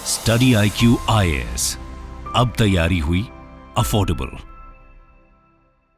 Study IQ IAS, अब तैयारी हुई अफोर्डेबल।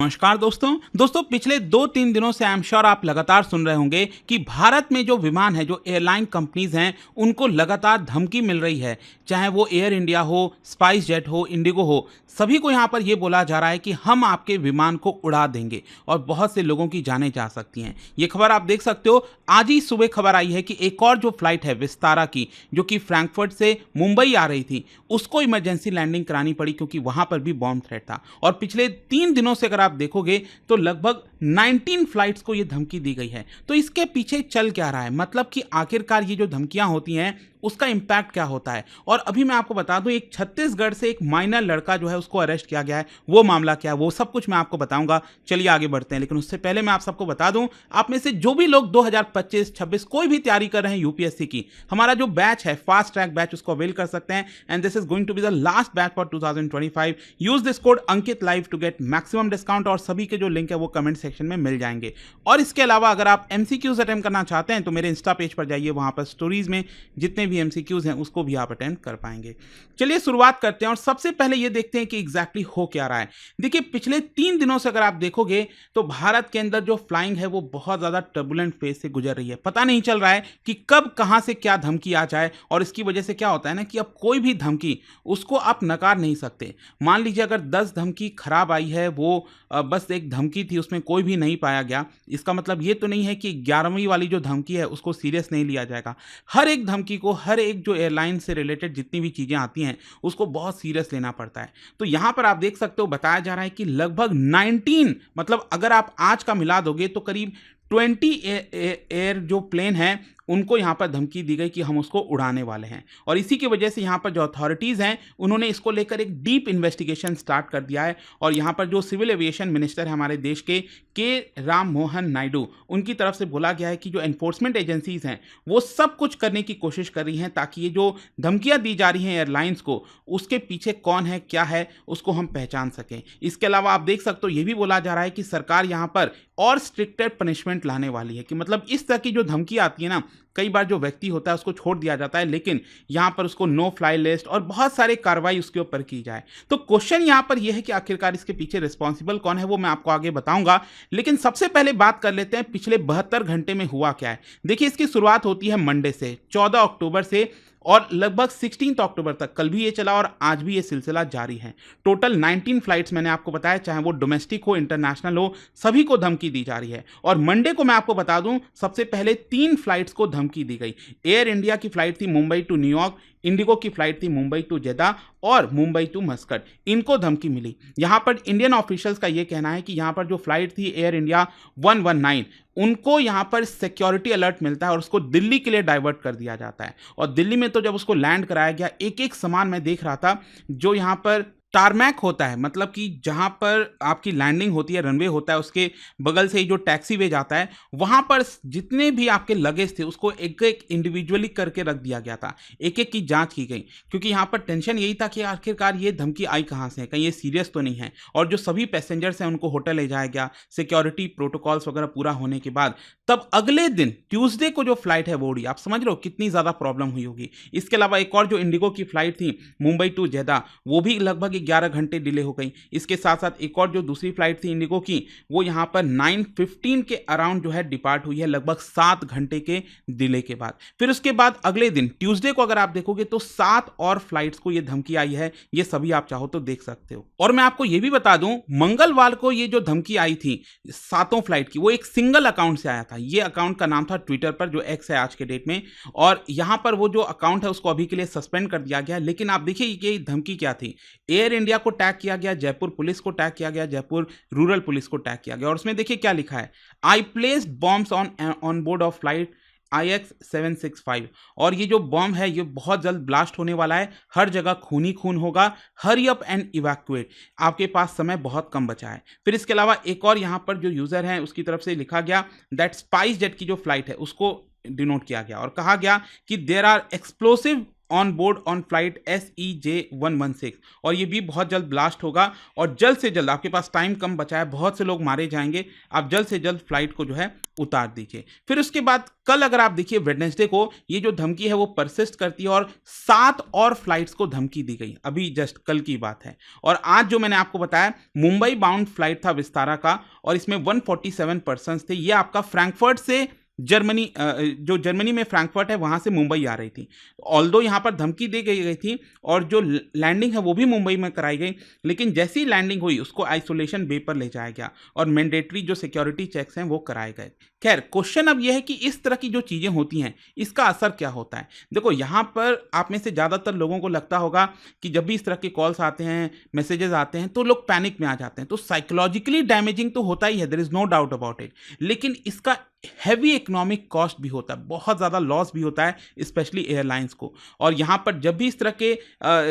नमस्कार दोस्तों पिछले 2-3 दिनों से आई एम श्योर आप लगातार सुन रहे होंगे कि भारत में जो विमान है, जो एयरलाइन कंपनीज हैं, उनको लगातार धमकी मिल रही है। चाहे वो एयर इंडिया हो, स्पाइस जेट हो, इंडिगो हो, सभी को यहाँ पर ये बोला जा रहा है कि हम आपके विमान को उड़ा देंगे और बहुत से लोगों की जानें जा सकती हैं। ये खबर आप देख सकते हो, आज ही सुबह खबर आई है कि एक और जो फ्लाइट है विस्तारा की, जो कि फ्रैंकफर्ट से मुंबई आ रही थी, उसको इमरजेंसी लैंडिंग करानी पड़ी क्योंकि वहां पर भी बॉम्ब थ्रेट था। और पिछले 3 दिनों से अगर आप देखोगे तो लगभग 19 फ्लाइट्स को यह धमकी दी गई है। तो इसके पीछे चल क्या रहा है, मतलब कि आखिरकार ये जो धमकियां होती हैं उसका इंपैक्ट क्या होता है। और अभी मैं आपको बता दूं, एक छत्तीसगढ़ से एक माइनर लड़का जो है उसको अरेस्ट किया गया है। वो मामला क्या है, वो सब कुछ मैं आपको बताऊंगा। चलिए आगे बढ़ते हैं, लेकिन उससे पहले मैं आप सबको बता दूं, आप में से जो भी लोग 2025-26 कोई भी तैयारी कर रहे हैं यूपीएससी की, हमारा जो बैच है फास्ट ट्रैक बैच, उसको अवेल कर सकते हैं। And this is going to be the last batch for 2025। Use this code Ankit live to get maximum discount. और सभी के जो लिंक है वो कमेंट सेक्शन में मिल जाएंगे। और इसके अलावा अगर आप एमसीक्यूज अटेम्प्ट करना चाहते हैं तो मेरे इंस्टा पेज पर जाइए, वहां पर स्टोरीज में जितने भी एमसीक्यूज हैं उसको भी आप अटेम्प्ट कर पाएंगे। चलिए शुरुआत करते हैं और सबसे पहले ये देखते हैं कि एग्जैक्टली हो क्या रहा है। देखिए, पिछले 3 दिनों से अगर आप देखोगे तो भारत के अंदर जो फ्लाइंग है वो बहुत ज्यादा टर्बुलेंट फेज से गुजर रही है। पता नहीं चल रहा है कि कब कहां से क्या धमकी आ जाए। और इसकी वजह से क्या होता है ना कि अब कोई भी धमकी उसको आप नकार नहीं सकते। मान लीजिए अगर 10 धमकी खराब आई है, वो बस एक धमकी थी, उसमें कोई भी नहीं पाया गया, इसका मतलब ये तो नहीं है कि 11वीं वाली जो धमकी है उसको सीरियस नहीं लिया जाएगा। हर एक धमकी को, हर एक जो एयरलाइन से रिलेटेड जितनी भी चीजें आती हैं उसको बहुत सीरियस लेना पड़ता है। तो यहां पर आप देख सकते हो, बताया जा रहा है कि लगभग 19, मतलब अगर आप आज का मिला दोगे तो करीब 20 एयर जो प्लेन है उनको यहां पर धमकी दी गई कि हम उसको उड़ाने वाले हैं। और इसी की वजह से यहां पर जो अथॉरिटीज हैं उन्होंने इसको लेकर एक डीप इन्वेस्टिगेशन स्टार्ट कर दिया है। और यहां पर जो सिविल एविएशन मिनिस्टर है हमारे देश के राम मोहन नायडू, उनकी तरफ से बोला गया है कि जो एनफोर्समेंट एजेंसीज हैं वो सब कुछ करने की कोशिश कर रही हैं ताकि ये जो धमकियां दी जा रही हैं एयरलाइंस को, उसके पीछे कौन है, क्या है, उसको हम पहचान सकें। इसके अलावा आप देख सकते हो, ये भी बोला जा रहा है कि सरकार यहां पर और स्ट्रिक्टर पनिशमेंट लाने वाली है। कि मतलब इस तरह की जो धमकी आती है ना, कई बार जो व्यक्ति होता है उसको छोड़ दिया जाता है, लेकिन यहां पर उसको नो फ्लाई लिस्ट और बहुत सारे कार्रवाई उसके ऊपर की जाए। तो क्वेश्चन यहां पर यह है कि आखिरकार इसके पीछे रिस्पॉन्सिबल कौन है, वो मैं आपको आगे बताऊंगा। लेकिन सबसे पहले बात कर लेते हैं पिछले 72 घंटे में हुआ क्या है। देखिए, इसकी शुरुआत होती है मंडे से, 14 अक्टूबर से, और लगभग 16 अक्टूबर तक, कल भी ये चला और आज भी ये सिलसिला जारी है। टोटल 19 फ्लाइट्स मैंने आपको बताया, चाहे वो डोमेस्टिक हो, इंटरनेशनल हो, सभी को धमकी दी जा रही है। और मंडे को मैं आपको बता दूं, सबसे पहले 3 फ्लाइट्स को धमकी दी गई। एयर इंडिया की फ्लाइट थी मुंबई टू न्यूयॉर्क, इंडिगो की फ्लाइट थी मुंबई टू जेदा और मुंबई टू मस्कट, इनको धमकी मिली। यहां पर इंडियन ऑफिशियल्स का यह कहना है कि यहां पर जो फ्लाइट थी एयर इंडिया 119, उनको यहां पर सिक्योरिटी अलर्ट मिलता है और उसको दिल्ली के लिए डाइवर्ट कर दिया जाता है। और दिल्ली में तो जब उसको लैंड कराया गया, एक एक सामान मैं देख रहा था, जो यहां पर टारमैक होता है, मतलब कि जहां पर आपकी लैंडिंग होती है, रनवे होता है, उसके बगल से ही जो टैक्सी वे जाता है, वहां पर जितने भी आपके लगेज थे उसको एक एक इंडिविजुअली करके रख दिया गया था, एक एक की जांच की गई। क्योंकि यहां पर टेंशन यही था कि आखिरकार ये धमकी आई कहां से है, कहीं ये सीरियस तो नहीं है। और जो सभी पैसेंजर्स हैं उनको होटल ले जाया गया, सिक्योरिटी प्रोटोकॉल्स वगैरह पूरा होने के बाद तब अगले दिन ट्यूसडे को जो फ्लाइट है वो उड़ी। आप समझ रहे हो कितनी ज्यादा प्रॉब्लम हुई होगी। इसके अलावा एक और जो इंडिगो की फ्लाइट थी मुंबई टू जेदा, वो भी लगभग 11 घंटे डिले हो गई। इसके साथ साथ एक और जो दूसरी फ्लाइट थी इंडिगो की, वो यहां पर 9:15 के अराउंड जो है डिपार्ट हुई है, लगभग 7 घंटे के डिले के बाद। फिर उसके बाद अगले दिन ट्यूसडे को अगर आप देखोगे तो 7 और फ्लाइट्स को ये धमकी आई है। ये सभी आप चाहो तो देख सकते हो। और मैं आपको ये भी बता दूं, मंगलवार को ये जो धमकी आई थी 7 फ्लाइट की, वो एक सिंगल अकाउंट से आया था। ये अकाउंट का नाम था ट्विटर पर, जो एक्स है आज के डेट में, और यहां पर वो जो अकाउंट है उसको अभी के लिए सस्पेंड कर दिया गया। लेकिन आप देखिए ये धमकी क्या थी। एयर इंडिया को टैग किया गया, जयपुर पुलिस को टैग किया गया, जयपुर रूरल पुलिस को टैग किया गया। और उसमें देखिए क्या लिखा है, I placed bombs on board of flight IX-765। और ये जो बॉम्ब है ये बहुत जल्द ब्लास्ट होने वाला है, हर जगह खून ही खून होगा, हरी अप एंड इवैक्यूएट, आपके पास समय बहुत कम बचा है। फिर इसके अलावा एक और यहाँ पर जो यूजर है उसकी तरफ से लिखा गया दैट स्पाइस जेट की जो फ्लाइट है उसको डिनोट किया गया और कहा गया कि there are explosive on board on flight SEJ-116 और ये भी बहुत जल्द ब्लास्ट होगा और जल्द से जल्द, आपके पास टाइम कम बचा है, बहुत से लोग मारे जाएंगे, आप जल्द से जल्द फ्लाइट को जो है उतार दीजिए। फिर उसके बाद कल अगर आप देखिए वेडनेसडे को ये जो धमकी है वो परसिस्ट करती है और 7 और फ्लाइट्स को धमकी दी गई, अभी जस्ट कल की बात है। और आज जो मैंने आपको बताया मुंबई बाउंड फ्लाइट था विस्तारा का और इसमें 147 पर्सन थे। ये आपका फ्रैंकफर्ट से जर्मनी, जो जर्मनी में फ्रैंकफर्ट है वहां से मुंबई आ रही थी। ऑल्दो यहां पर धमकी दी गई थी और जो लैंडिंग है वो भी मुंबई में कराई गई, लेकिन जैसी लैंडिंग हुई उसको आइसोलेशन बे पर ले जाया गया और मैंडेटरी जो सिक्योरिटी चेक्स हैं वो कराए गए। खैर, क्वेश्चन अब यह है कि इस तरह की जो चीजें होती हैं इसका असर क्या होता है। देखो, यहां पर आप में से ज्यादातर लोगों को लगता होगा कि जब भी इस तरह के कॉल्स आते हैं, मैसेजेस आते हैं, तो लोग पैनिक में आ जाते हैं। तो साइकोलॉजिकली डैमेजिंग तो होता ही है, there is no doubt about it, लेकिन इसका हैवी इकोनॉमिक कॉस्ट भी होता है, बहुत ज़्यादा लॉस भी होता है स्पेशली एयरलाइंस को। और यहाँ पर जब भी इस तरह के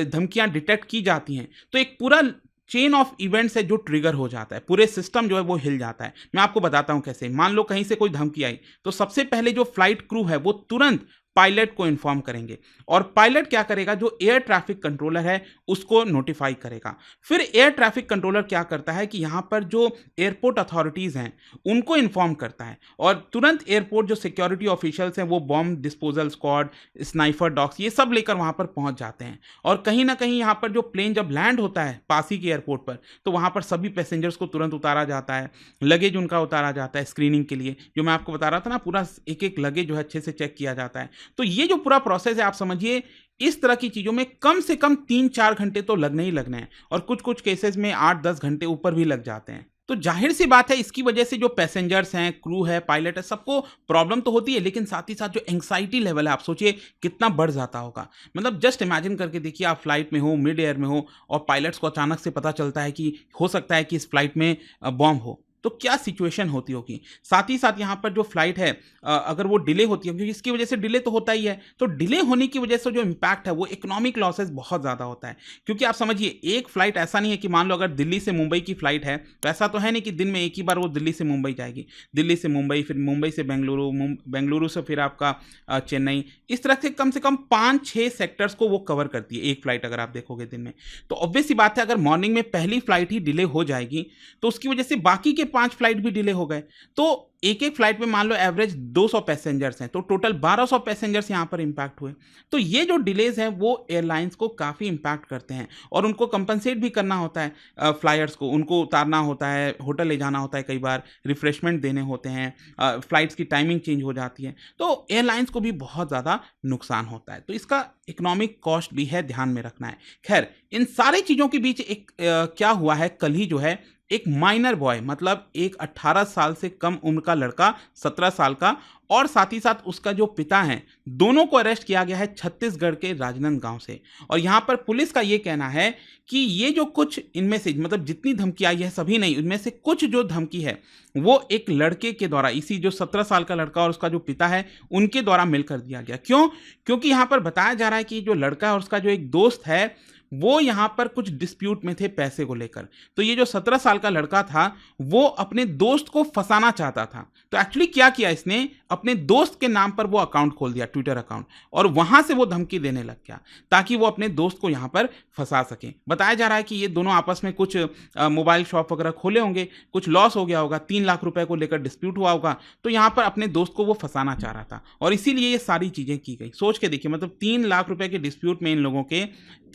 धमकियाँ डिटेक्ट की जाती हैं तो एक पूरा चेन ऑफ इवेंट्स है जो ट्रिगर हो जाता है, पूरे सिस्टम जो है वो हिल जाता है। मैं आपको बताता हूँ कैसे। मान लो कहीं से कोई धमकी आई तो सबसे पहले जो फ्लाइट क्रू है वो तुरंत पायलट को इन्फॉर्म करेंगे और पायलट क्या करेगा, जो एयर ट्रैफिक कंट्रोलर है उसको नोटिफाई करेगा। फिर एयर ट्रैफिक कंट्रोलर क्या करता है कि यहाँ पर जो एयरपोर्ट अथॉरिटीज़ हैं उनको इन्फॉर्म करता है और तुरंत एयरपोर्ट जो सिक्योरिटी ऑफिशियल्स हैं वो बॉम्ब डिस्पोजल स्क्वाड, स्नाइफर डॉग्स, ये सब लेकर वहाँ पर पहुँच जाते हैं। और कहीं ना कहीं यहाँ पर जो प्लेन जब लैंड होता है पासी के एयरपोर्ट पर तो वहाँ पर सभी पैसेंजर्स को तुरंत उतारा जाता है, लगेज उनका उतारा जाता है स्क्रीनिंग के लिए। जो मैं आपको बता रहा था ना, पूरा एक एक लगेज जो है अच्छे से चेक किया जाता है। तो ये जो पूरा प्रोसेस है, आप समझिए इस तरह की चीजों में कम से कम 3-4 घंटे तो लगने ही लगने हैं और कुछ कुछ केसेस में 8-10 घंटे ऊपर भी लग जाते हैं। तो जाहिर सी बात है इसकी वजह से जो पैसेंजर्स हैं, क्रू है, पायलट है, सबको प्रॉब्लम तो होती है, लेकिन साथ ही साथ जो एंग्जाइटी लेवल है आप सोचिए कितना बढ़ जाता होगा। मतलब जस्ट इमेजिन करके देखिए, आप फ्लाइट में हो, मिड एयर में हो और पायलट्स को अचानक से पता चलता है कि हो सकता है कि इस फ्लाइट में बॉम्ब हो, तो क्या सिचुएशन होती होगी। साथ ही साथ यहाँ पर जो फ्लाइट है अगर वो डिले होती है, क्योंकि इसकी वजह से डिले तो होता ही है, तो डिले होने की वजह से जो इम्पैक्ट है वो इकोनॉमिक लॉसेस बहुत ज़्यादा होता है। क्योंकि आप समझिए एक फ्लाइट ऐसा नहीं है कि मान लो अगर दिल्ली से मुंबई की फ्लाइट है तो ऐसा तो है नहीं कि दिन में एक ही बार वो दिल्ली से मुंबई जाएगी। दिल्ली से मुंबई, फिर मुंबई से बेंगलुरु, बेंगलुरु से फिर आपका चेन्नई, इस तरह से कम 5-6 सेक्टर्स को वो कवर करती है एक फ्लाइट अगर आप देखोगे दिन में। तो ऑब्वियस सी बात है, अगर मॉर्निंग में पहली फ्लाइट ही डिले हो जाएगी तो उसकी वजह से बाकी के 5 फ्लाइट भी डिले हो गए। तो एक एक फ्लाइट में मान लो एवरेज 200 पैसेंजर्स हैं, तो टोटल 1200 पैसेंजर्स यहां पर इंपैक्ट हुए। तो ये जो डिलेज हैं वो एयरलाइंस को काफ़ी इंपैक्ट करते हैं और उनको कंपनसेट भी करना होता है फ्लायर्स को, उनको उतारना होता है, होटल ले जाना होता है, कई बार रिफ्रेशमेंट देने होते हैं, फ्लाइट्स की टाइमिंग चेंज हो जाती है, तो एयरलाइंस को भी बहुत ज़्यादा नुकसान होता है। तो इसका इकोनॉमिक कॉस्ट भी है, ध्यान में रखना है। खैर, इन सारी चीज़ों के बीच एक क्या हुआ है, कल ही जो है एक माइनर बॉय, मतलब एक 18 साल से कम उम्र का लड़का, 17 साल का, और साथ ही साथ उसका जो पिता है, दोनों को अरेस्ट किया गया है छत्तीसगढ़ के राजनांदगांव से। और यहाँ पर पुलिस का ये कहना है कि ये जो कुछ इनमें से, मतलब जितनी धमकी आई है सभी नहीं, इनमें से कुछ जो धमकी है वो एक लड़के के द्वारा, इसी जो 17 साल का लड़का और उसका जो पिता है उनके द्वारा मिलकर दिया गया। क्यों? क्योंकि यहाँ पर बताया जा रहा है कि जो लड़का और उसका जो एक दोस्त है वो यहाँ पर कुछ डिस्प्यूट में थे पैसे को लेकर। तो ये जो 17 साल का लड़का था वो अपने दोस्त को फंसाना चाहता था। तो एक्चुअली क्या किया इसने, अपने दोस्त के नाम पर वो अकाउंट खोल दिया, ट्विटर अकाउंट, और वहां से वो धमकी देने लग गया ताकि वो अपने दोस्त को यहाँ पर फंसा सके। बताया जा रहा है कि ये दोनों आपस में कुछ मोबाइल शॉप वगैरह खोले होंगे, कुछ लॉस हो गया होगा, 3 लाख रुपए को लेकर डिस्प्यूट हुआ होगा, तो यहाँ पर अपने दोस्त को वो फंसाना चाह रहा था और इसीलिए ये सारी चीजें की गई। सोच के देखिए, मतलब 3 लाख रुपए के डिस्प्यूट में इन लोगों के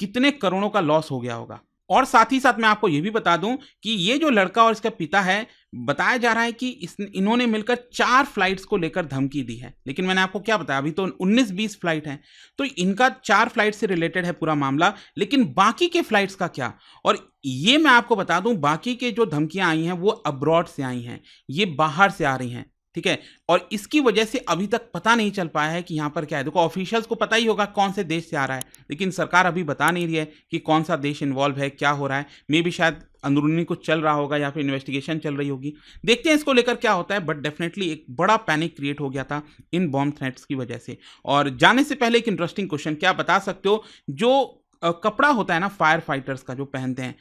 कितने करोड़ों का लॉस हो गया होगा। और साथ ही साथ मैं आपको ये भी बता दूं कि ये जो लड़का और इसका पिता है, बताया जा रहा है कि इन्होंने मिलकर 4 फ्लाइट्स को लेकर धमकी दी है। लेकिन मैंने आपको क्या बताया, अभी तो 19-20 फ्लाइट हैं, तो इनका 4 फ्लाइट से रिलेटेड है पूरा मामला। लेकिन बाकी के फ्लाइट्स का क्या, और ये मैं आपको बता दूं, बाकी के जो धमकियां आई हैं वो अब्रॉड से आई हैं, ये बाहर से आ रही हैं, ठीक है। और इसकी वजह से अभी तक पता नहीं चल पाया है कि यहाँ पर क्या है। देखो, ऑफिशियल्स को पता ही होगा कौन से देश से आ रहा है, लेकिन सरकार अभी बता नहीं रही है कि कौन सा देश इन्वॉल्व है, क्या हो रहा है। मे भी शायद अंदरूनी कुछ चल रहा होगा या फिर इन्वेस्टिगेशन चल रही होगी, देखते हैं इसको लेकर क्या होता है। बट डेफिनेटली एक बड़ा पैनिक क्रिएट हो गया था इन बॉम्ब थ्रेट्स की वजह से। और जाने से पहले एक इंटरेस्टिंग क्वेश्चन, क्या बता सकते हो जो कपड़ा होता है ना फायर फाइटर्स का जो पहनते हैं,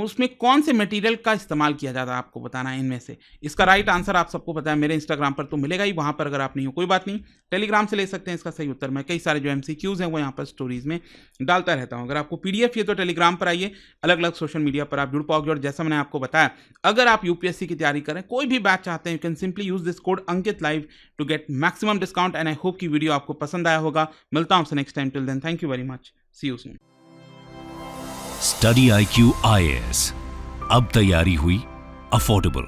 उसमें कौन से मटेरियल का इस्तेमाल किया जाता है, आपको बताना है इनमें से। इसका राइट आंसर आप सबको पता है, मेरे इंस्टाग्राम पर तो मिलेगा ही, वहाँ पर अगर आप नहीं हो कोई बात नहीं, टेलीग्राम से ले सकते हैं इसका सही उत्तर। मैं कई सारे जो MCQs हैं वो यहाँ पर स्टोरीज में डालता रहता हूँ। अगर आपको PDF चाहिए तो टेलीग्राम पर आइए, अलग अलग सोशल मीडिया पर आप जुड़ पाओगे। और जैसा मैंने आपको बताया, अगर आप UPSC की तैयारी करें, कोई भी बैच चाहते हैं, you can simply use this code Ankit live to get maximum discount. And I hope की वीडियो आपको पसंद आया होगा। मिलता हूँ next time, till then thank you very much, see you soon. Study IQ IAS, अब तैयारी हुई अफोर्डेबल।